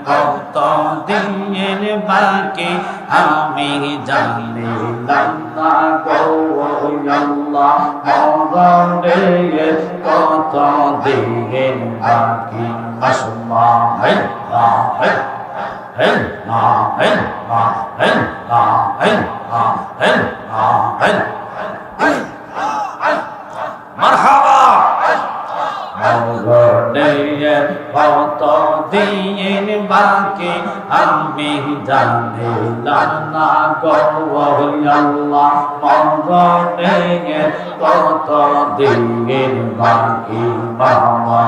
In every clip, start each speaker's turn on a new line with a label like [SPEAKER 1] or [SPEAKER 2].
[SPEAKER 1] কতদিন বাকি আমি জানিলাম না গো আল্লাহ মরণের কতদিন বাকি মারহাবা মরণের কতদিন বাকি আমি জানিলাম না গো আল্লাহ মরণের কতদিন বাকি বাবা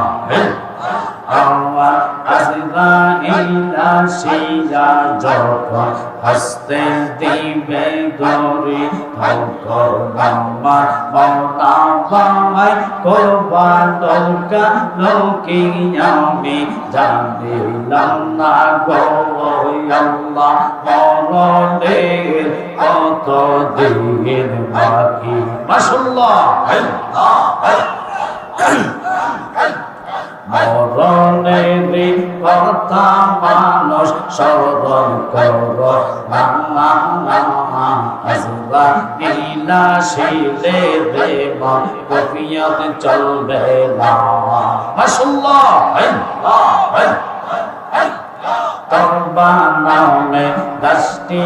[SPEAKER 1] আমার আজরাইল আসিয়া যখন হস্তে দিবে দড়ি তখন আমার মওলা ভাই কোরবানকা লোকে আমি জানিলাম না গো আল্লাহ মরণের কতদিন বাকি মাশাআল্লাহ মরণের কথা মানুষ স্মরণ কর আজরাইল আসিলে রে মন কফিয়ত চলবে না মাশাআল্লাহ তওবা নামে দশটি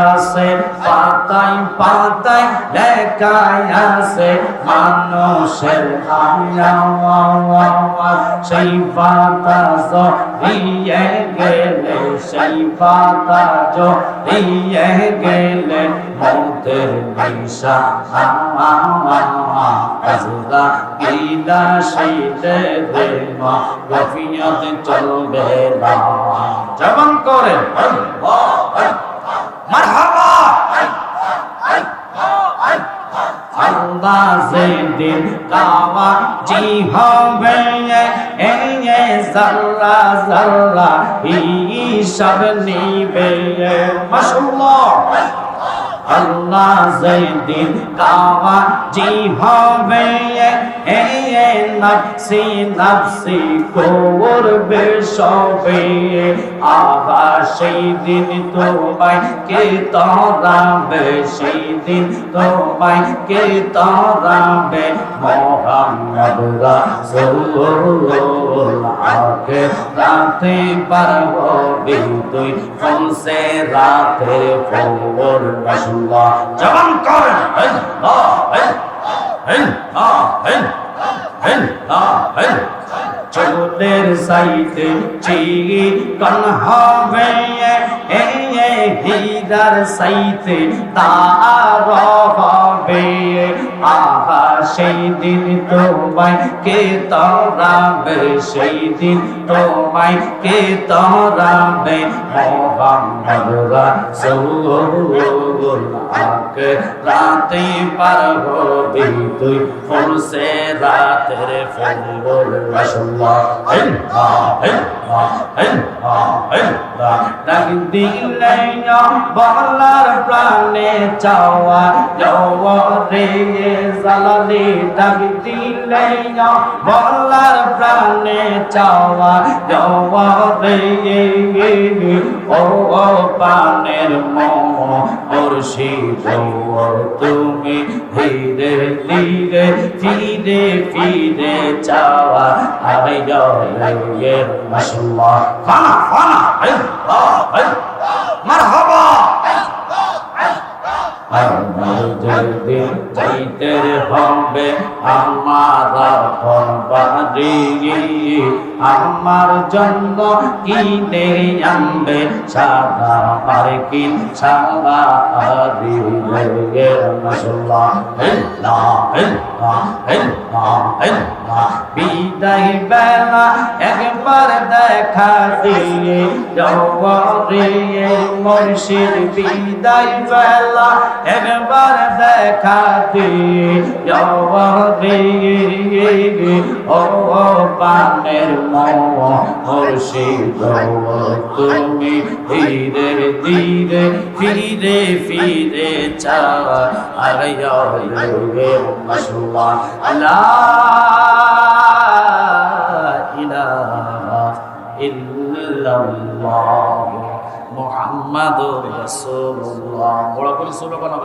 [SPEAKER 1] আছে পাতায় পাতায় লেখা আছে মানুষের সেই পাতা জড়িয়ে গেলে সেই পাতা জড়িয়ে গেলে মৌতের নিশা আজরাইল আসিলে রে মন কফিয়ত চলবে না জবান করেন মারহাবা আল্লাহ যেদিন কাওয়াজি হবে জাল্লা জাল্লা হিসাব নিবে মাশাআল্লাহ আল্লাহ যেদিন কাওয়াজি হবে নফসি নফসি করবে সবে আবার সেই দিন তোমায় কে তাড়াবে সেই দিন তোমায় কে তাড়াবে মুহাম্মদ রাসূলুল্লাহ আখিরাতে পারবি তুই ফলসে রাতে ফল রাসূলুল্লাহ জবান করেন চুলের সাইতে চিকন হবে হীরার সাইতে তার হবে আহা সেই দিন তোমায় কে তাড়াবে সেই দিন তোমায় কে তাড়াবে মুহাম্মদ রাসূলুল্লাহ রাতে পারবি তুই ফুলসে রাতের ফুল রাসূলুল্লাহ ডাক দিলে বলার প্রাণে চাওয়া রে জালালি ডাক দিলে বলার প্রাণে চাওয়া রে ও প্রাণের মুর্শিদ তুমি ধীরে ধীরে ফিরে ফিরে চাওয়া আগে মাশাআল্লাহ ফানা ফানা মারহাবা যেদিন যাইতে হবে আমার বাড়ি আমার জন্য কিনে আনবে সাদা পারকিন সাদা দিলে মাশাআল্লাহ বিদায় বেলা একবার দেখা দিয়ে রে মুর্শিদ বিদায় বেলা একবার দেখা দিয়ে রে ও পানের মুর্শিদ তুমি ধীরে ধীরে ফিরে ফিরে চাওয়া আর মাশাআল্লাহ আল্লাহ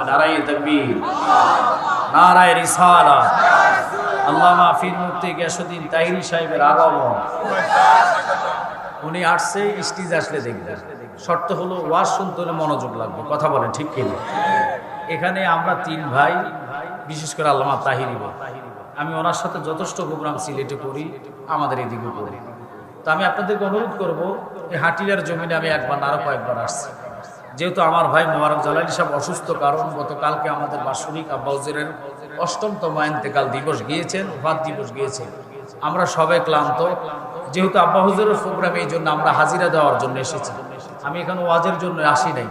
[SPEAKER 1] নারায়ে তাকবীর, নারায়ে রিসালাত। আল্লামা ফির মুফতি গিয়াসউদ্দিন তাহিরি সাহেবের আগমন। উনি আসছে, স্টেজ আসলে দেখবে। শর্ত হলো ওয়াজ শুনতে হলে মনোযোগ লাগবে, কথা বলেন ঠিক কিনা? এখানে আমরা তিন ভাই, বিশেষ করে আল্লামা তাহিরি ভাই, আমি ওনার সাথে যথেষ্ট প্রোগ্রাম সিলেটে করি, আমাদের এদিকে করি। তো আমি আপনাদেরকে অনুরোধ করব, এই হাটিয়ার জমিনে আমি একবার আরো কয়েকবার আসছি। যেহেতু আমার ভাই মোবারক জালালী সাহেব অসুস্থ, কারণ গতকালকে আমাদের বাৎসরিক আব্বা হুজুরের ৮ম ইন্তেকাল দিবস গিয়েছেন, ওফাত দিবস গিয়েছেন। আমরা সবাই ক্লান্ত, যেহেতু আব্বা হুজুরের প্রোগ্রামে এই জন্য আমরা হাজিরা দেওয়ার জন্য এসেছি। আমি এখানে ওয়াজের জন্য আসি নাই।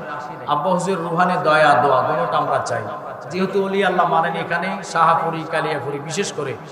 [SPEAKER 1] আব্বা হুজুরের রুহানি দয়া দোয়া দুটোটা আমরা চাই। যেহেতু ওলি আল্লাহ মানেন এখানে শাহাপুরি, কালিয়াপুরি, বিশেষ করে